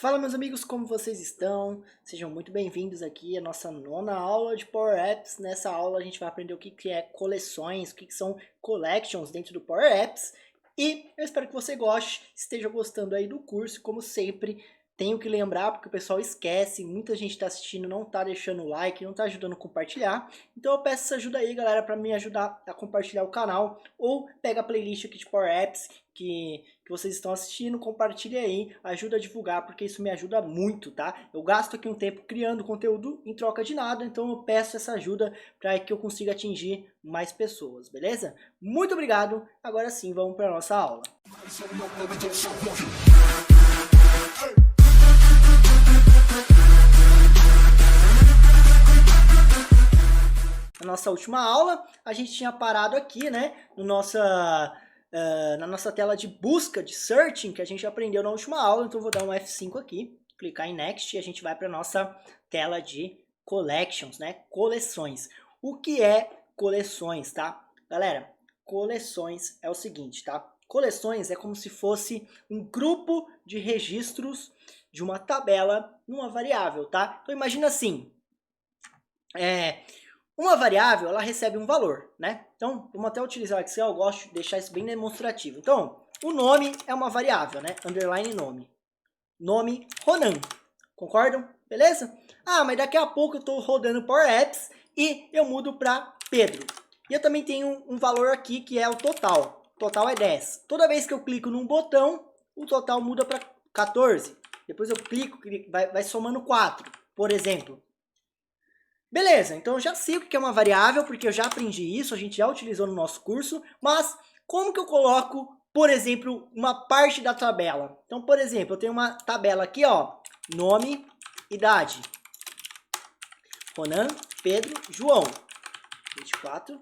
Fala meus amigos, como vocês estão? Sejam muito bem-vindos aqui à nossa nona aula de Power Apps. Nessa aula a gente vai aprender o que é coleções, o que são collections dentro do Power Apps. E eu espero que você goste, esteja gostando aí do curso. Como sempre, tenho que lembrar, porque o pessoal esquece, muita gente está assistindo, não está deixando o like, não está ajudando a compartilhar. Então eu peço essa ajuda aí, galera, para me ajudar a compartilhar o canal. Ou pega a playlist aqui de Power Apps que vocês estão assistindo, compartilhe aí, ajuda a divulgar, porque isso me ajuda muito, tá? Eu gasto aqui um tempo criando conteúdo em troca de nada, então eu peço essa ajuda para que eu consiga atingir mais pessoas, beleza? Muito obrigado, agora sim vamos para a nossa aula. Na nossa última aula, a gente tinha parado aqui, né, na nossa tela de busca, de searching, que a gente aprendeu na última aula. Então eu vou dar um F5 aqui, clicar em Next e a gente vai para a nossa tela de Collections, né, coleções. O que é coleções, tá? Galera, coleções é o seguinte, tá? Coleções é como se fosse um grupo de registros de uma tabela numa variável, tá? Então imagina assim, uma variável, ela recebe um valor, né? Então, vamos até utilizar o Excel, eu gosto de deixar isso bem demonstrativo. Então, o nome é uma variável, né? Underline nome. Nome Ronan. Concordam? Beleza? Ah, mas daqui a pouco eu estou rodando Power Apps e eu mudo para Pedro. E eu também tenho um valor aqui que é o total. O total é 10. Toda vez que eu clico num botão, o total muda para 14. Depois eu clico, vai somando 4, por exemplo. Beleza, então eu já sei o que é uma variável, porque eu já aprendi isso, a gente já utilizou no nosso curso, mas como que eu coloco, por exemplo, uma parte da tabela? Então, por exemplo, eu tenho uma tabela aqui, ó, nome, idade, Ronan, Pedro, João, 24,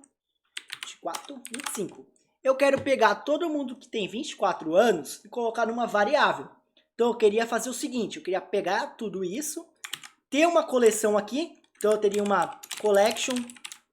25. Eu quero pegar todo mundo que tem 24 anos e colocar numa variável. Então eu queria fazer o seguinte, eu queria pegar tudo isso, ter uma coleção aqui. Então eu teria uma collection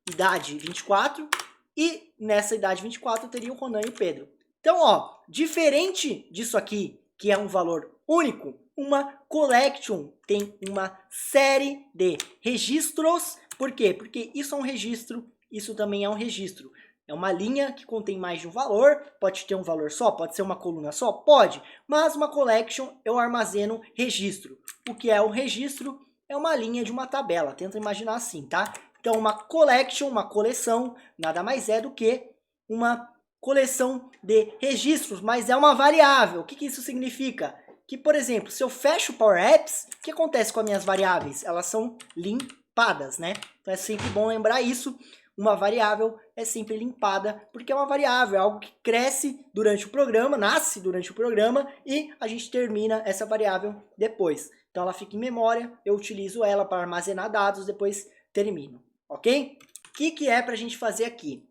idade 24 e nessa idade 24 eu teria o Ronan e o Pedro. Então, ó, diferente disso aqui, que é um valor único, uma collection tem uma série de registros. Por quê? Porque isso é um registro, isso também é um registro. É uma linha que contém mais de um valor, pode ter um valor só, pode ser uma coluna só, pode, mas uma collection eu armazeno registro. O que é um registro? É uma linha de uma tabela, tenta imaginar assim, tá? Então uma collection, uma coleção, nada mais é do que uma coleção de registros, mas é uma variável. O que isso significa? Que, por exemplo, se eu fecho o Power Apps, o que acontece com as minhas variáveis? Elas são limpadas, né? Então é sempre bom lembrar isso. Uma variável é sempre limpada, porque é uma variável, é algo que cresce durante o programa, nasce durante o programa e a gente termina essa variável depois. Então ela fica em memória, eu utilizo ela para armazenar dados, depois termino, ok? O que é para a gente fazer aqui?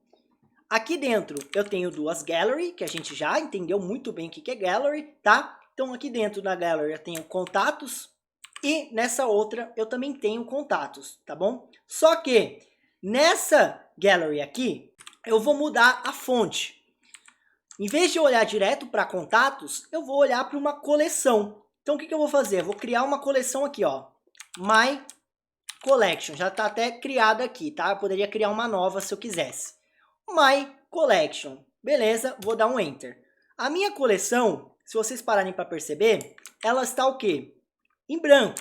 Aqui dentro eu tenho duas gallery, que a gente já entendeu muito bem o que é gallery, tá? Então aqui dentro da gallery eu tenho contatos e nessa outra eu também tenho contatos, tá bom? Só que nessa gallery aqui eu vou mudar a fonte. Em vez de eu olhar direto para contatos, eu vou olhar para uma coleção. Então o que eu vou fazer? Eu vou criar uma coleção aqui, ó. My Collection. Já está até criada aqui, tá? Eu poderia criar uma nova se eu quisesse. My Collection. Beleza, vou dar um Enter. A minha coleção, se vocês pararem para perceber, ela está o quê? Em branco.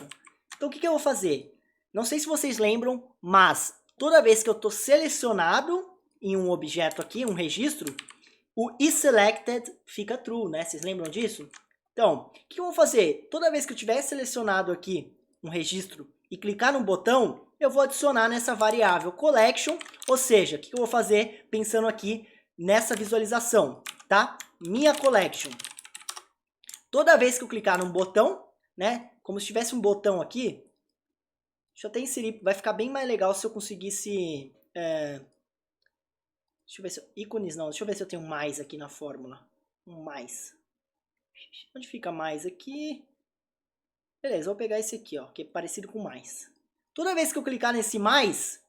Então o que eu vou fazer? Não sei se vocês lembram, mas toda vez que eu estou selecionado em um objeto aqui, um registro, o isSelected fica true, né? Vocês lembram disso? Então, o que eu vou fazer? Toda vez que eu tiver selecionado aqui um registro e clicar no botão, eu vou adicionar nessa variável collection, ou seja, o que eu vou fazer pensando aqui nessa visualização, tá? Minha collection. Toda vez que eu clicar num botão, né? Como se tivesse um botão aqui, deixa eu até inserir, vai ficar bem mais legal se eu conseguisse... Deixa eu ver se... ícones não, deixa eu ver se eu tenho mais aqui na fórmula. Um mais. Onde fica mais aqui? Beleza, vou pegar esse aqui, ó, que é parecido com mais. Toda vez que eu clicar nesse mais,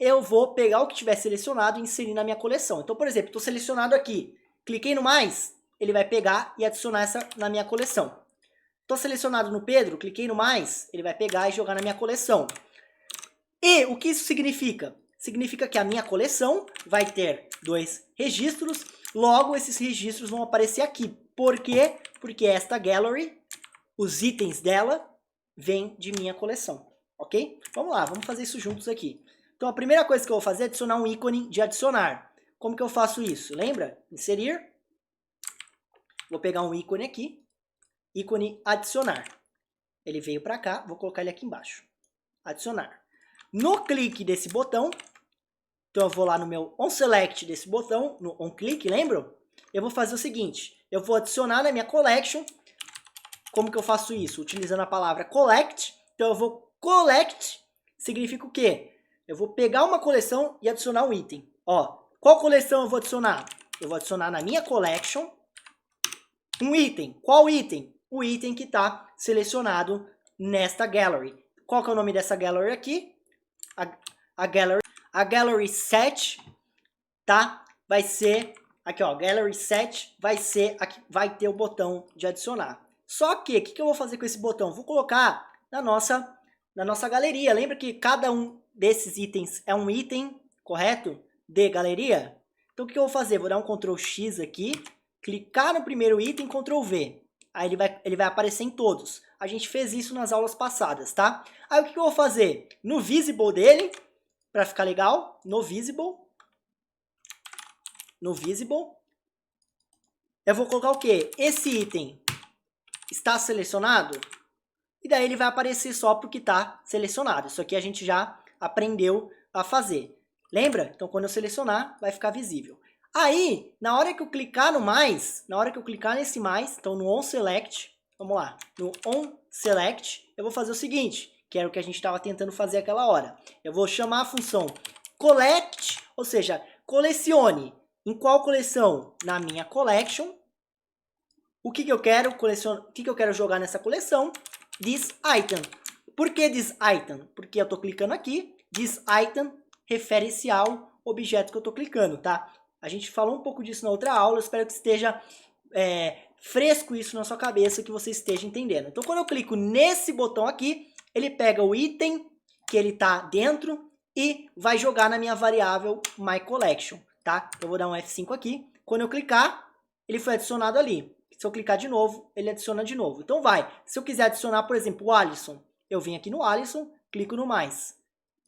eu vou pegar o que tiver selecionado e inserir na minha coleção. Então, por exemplo, estou selecionado aqui, cliquei no mais, ele vai pegar e adicionar essa na minha coleção. Tô selecionado no Pedro, cliquei no mais, ele vai pegar e jogar na minha coleção. E o que isso significa? Significa que a minha coleção vai ter 2 registros, logo esses registros vão aparecer aqui. Por quê? Porque esta gallery, os itens dela, vêm de minha coleção, ok? Vamos lá, vamos fazer isso juntos aqui. Então a primeira coisa que eu vou fazer é adicionar um ícone de adicionar. Como que eu faço isso? Lembra? Inserir. Vou pegar um ícone aqui, ícone adicionar. Ele veio para cá, vou colocar ele aqui embaixo. Adicionar. No clique desse botão, então eu vou lá no meu onSelect desse botão, no onClick, lembram? Eu vou fazer o seguinte, eu vou adicionar na minha collection. Como que eu faço isso? Utilizando a palavra collect. Então eu vou collect, significa o quê? Eu vou pegar uma coleção e adicionar um item. Ó, qual coleção eu vou adicionar? Eu vou adicionar na minha collection um item. Qual item? O item que está selecionado nesta gallery. Qual que é o nome dessa gallery aqui? A gallery set, tá? Vai ser aqui, ó, gallery set vai ser aqui, vai ter o botão de adicionar. Só que o que eu vou fazer com esse botão? Vou colocar na nossa galeria. Lembra que cada um desses itens é um item, correto? De galeria? Então o que eu vou fazer? Vou dar um Ctrl X aqui, clicar no primeiro item, Ctrl V. Aí ele vai aparecer em todos. A gente fez isso nas aulas passadas, tá? Aí o que eu vou fazer? No visible dele, para ficar legal, no visible, eu vou colocar o quê? Esse item está selecionado, e daí ele vai aparecer só porque está selecionado. Isso aqui a gente já aprendeu a fazer. Lembra? Então quando eu selecionar, vai ficar visível. Aí, na hora que eu clicar no mais, na hora que eu clicar nesse mais, então no onSelect, vamos lá, no onSelect, eu vou fazer o seguinte, que era o que a gente estava tentando fazer aquela hora. Eu vou chamar a função collect, ou seja, colecione. Em qual coleção? Na minha collection. O que eu quero o que eu quero jogar nessa coleção? This item. Por que this item? Porque eu estou clicando aqui, this item refere-se ao objeto que eu estou clicando, tá? A gente falou um pouco disso na outra aula, eu espero que esteja fresco isso na sua cabeça, que você esteja entendendo. Então, quando eu clico nesse botão aqui, ele pega o item que ele está dentro e vai jogar na minha variável myCollection, tá? Eu vou dar um F5 aqui. Quando eu clicar, ele foi adicionado ali. Se eu clicar de novo, ele adiciona de novo. Então vai. Se eu quiser adicionar, por exemplo, o Alisson, eu venho aqui no Alisson, clico no mais.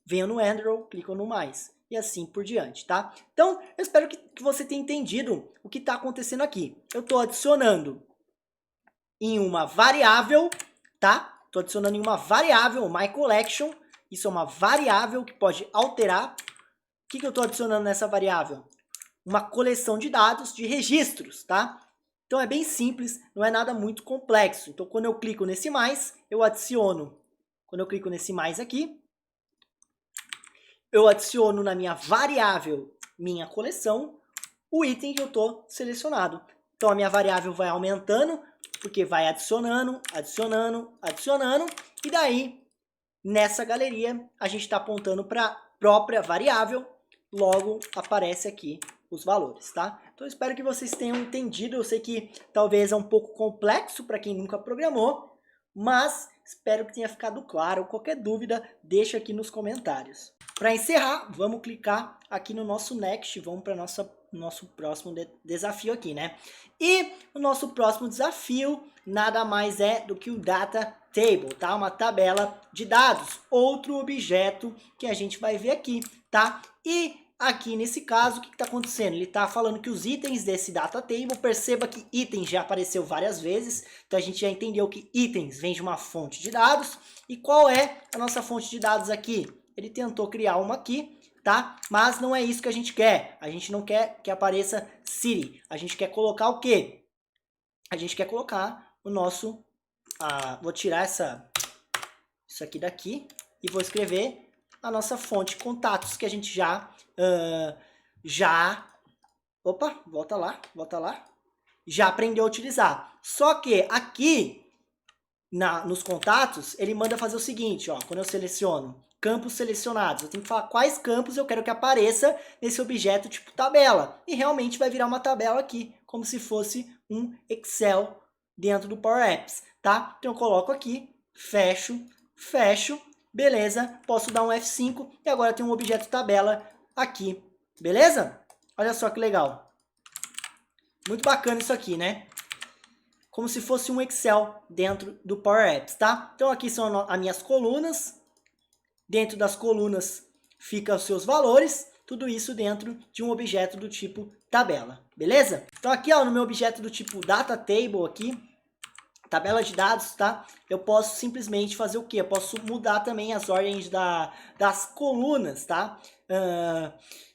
Venho no Andrew, clico no mais. E assim por diante, tá? Então, eu espero que você tenha entendido o que está acontecendo aqui. Eu estou adicionando em uma variável, tá? Estou adicionando em uma variável, myCollection. Isso é uma variável que pode alterar. O que eu estou adicionando nessa variável? Uma coleção de dados de registros, tá? Então é bem simples, não é nada muito complexo. Então quando eu clico nesse mais, eu adiciono. Quando eu clico nesse mais aqui, eu adiciono na minha variável, minha coleção, o item que eu estou selecionado. Então a minha variável vai aumentando, porque vai adicionando, adicionando, adicionando. E daí, nessa galeria, a gente está apontando para a própria variável, logo aparece aqui os valores, tá? Então eu espero que vocês tenham entendido. Eu sei que talvez é um pouco complexo para quem nunca programou, mas espero que tenha ficado claro. Qualquer dúvida, deixa aqui nos comentários. Para encerrar, vamos clicar aqui no nosso Next, vamos para nosso próximo desafio aqui, né? E o nosso próximo desafio nada mais é do que o Data Table, tá? Uma tabela de dados, outro objeto que a gente vai ver aqui, tá? E aqui nesse caso, o que está acontecendo? Ele está falando que os itens desse data table, perceba que itens já apareceu várias vezes, então a gente já entendeu que itens vem de uma fonte de dados. E qual é a nossa fonte de dados aqui? Ele tentou criar uma aqui, tá? Mas não é isso que a gente quer. A gente não quer que apareça city. A gente quer colocar o quê? A gente quer colocar o nosso... vou tirar isso aqui daqui e vou escrever a nossa fonte contatos que a gente opa, volta lá, já aprendeu a utilizar. Só que aqui nos contatos, ele manda fazer o seguinte, ó, quando eu seleciono campos selecionados, eu tenho que falar quais campos eu quero que apareça nesse objeto tipo tabela. E realmente vai virar uma tabela aqui, como se fosse um Excel dentro do Power Apps, tá? Então eu coloco aqui, fecho, fecho, beleza? Posso dar um F5 e agora tem um objeto tabela aqui, beleza? Olha só que legal. Muito bacana isso aqui, né? Como se fosse um Excel dentro do Power Apps, tá? Então aqui são as minhas colunas. Dentro das colunas ficam os seus valores. Tudo isso dentro de um objeto do tipo tabela, beleza? Então aqui, ó, no meu objeto do tipo data table aqui, tabela de dados, tá? Eu posso simplesmente fazer o quê? Eu posso mudar também as ordens das colunas, tá?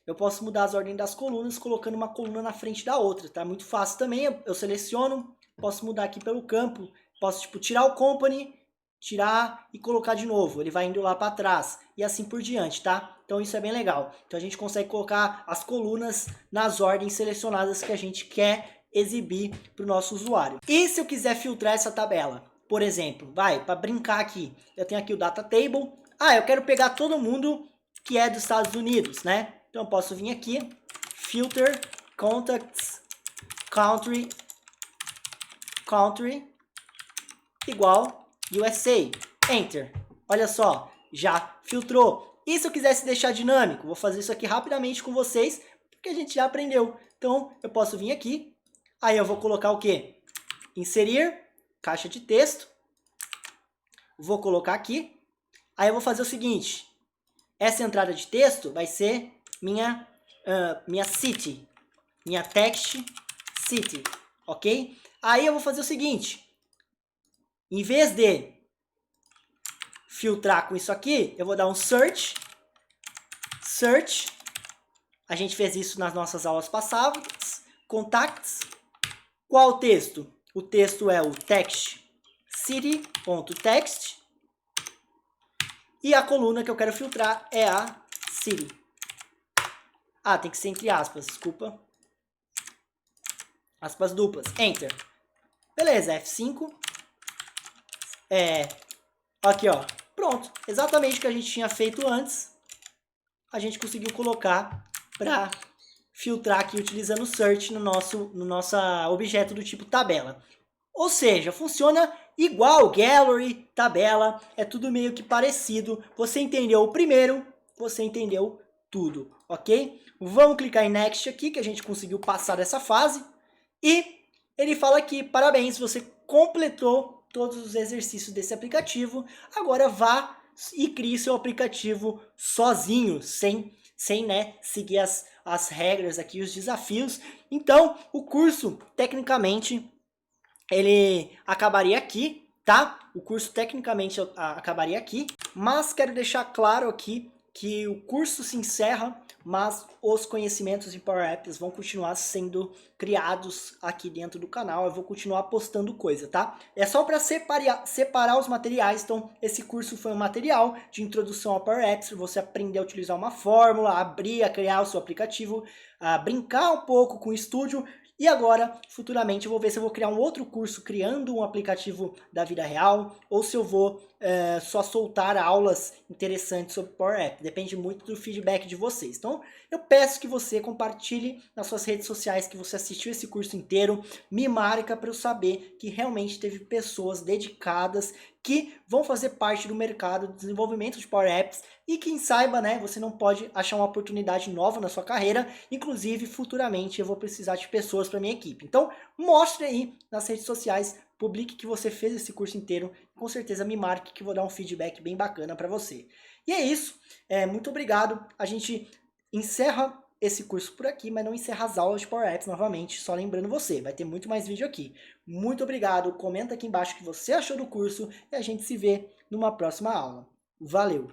Eu posso mudar as ordens das colunas colocando uma coluna na frente da outra, tá? Muito fácil também. Eu seleciono, posso mudar aqui pelo campo, posso tipo tirar o company, tirar e colocar de novo. Ele vai indo lá para trás e assim por diante, tá? Então isso é bem legal. Então a gente consegue colocar as colunas nas ordens selecionadas que a gente quer exibir para o nosso usuário. E se eu quiser filtrar essa tabela? Por exemplo, para brincar aqui, eu tenho aqui o data table. Eu quero pegar todo mundo que é dos Estados Unidos, né? Então eu posso vir aqui, filter, contacts, country, igual USA, enter. Olha só, já filtrou. E se eu quisesse deixar dinâmico? Vou fazer isso aqui rapidamente com vocês, porque a gente já aprendeu. Então eu posso vir aqui, aí eu vou colocar o quê? Inserir, caixa de texto. Vou colocar aqui. Aí eu vou fazer o seguinte. Essa entrada de texto vai ser minha city. Minha text city. Ok? Aí eu vou fazer o seguinte. Em vez de filtrar com isso aqui, eu vou dar um search. Search. A gente fez isso nas nossas aulas passadas. Contacts. Qual o texto? O texto é o text city.text. E a coluna que eu quero filtrar é a city. Tem que ser entre aspas, desculpa. Aspas duplas. Enter. Beleza, F5. Aqui, ó. Pronto. Exatamente o que a gente tinha feito antes. A gente conseguiu colocar para filtrar aqui utilizando o search no nosso objeto do tipo tabela. Ou seja, funciona igual gallery, tabela, é tudo meio que parecido. Você entendeu o primeiro, você entendeu tudo, ok? Vamos clicar em Next aqui, que a gente conseguiu passar dessa fase. E ele fala aqui, parabéns, você completou todos os exercícios desse aplicativo. Agora vá e crie seu aplicativo sozinho, sem né, seguir as regras aqui, os desafios. Então, o curso, tecnicamente, ele acabaria aqui, tá? O curso tecnicamente acabaria aqui, mas quero deixar claro aqui que o curso se encerra, mas os conhecimentos em Power Apps vão continuar sendo criados aqui dentro do canal. Eu vou continuar postando coisa, tá? É só para separar os materiais. Então, esse curso foi um material de introdução ao Power Apps, para você aprender a utilizar uma fórmula, abrir, a criar o seu aplicativo, a brincar um pouco com o Studio. E agora, futuramente, eu vou ver se eu vou criar um outro curso criando um aplicativo da vida real, ou se eu vou só soltar aulas interessantes sobre Power Apps. Depende muito do feedback de vocês. Então, eu peço que você compartilhe nas suas redes sociais que você assistiu esse curso inteiro. Me marca para eu saber que realmente teve pessoas dedicadas que vão fazer parte do mercado de desenvolvimento de Power Apps. E quem saiba, né, você não pode achar uma oportunidade nova na sua carreira. Inclusive, futuramente eu vou precisar de pessoas para minha equipe. Então, mostre aí nas redes sociais, publique que você fez esse curso inteiro. Com certeza me marque que eu vou dar um feedback bem bacana para você. E é isso. Muito obrigado. A gente encerra esse curso por aqui, mas não encerra as aulas de Power Apps novamente, só lembrando você, vai ter muito mais vídeo aqui. Muito obrigado, comenta aqui embaixo o que você achou do curso e a gente se vê numa próxima aula. Valeu!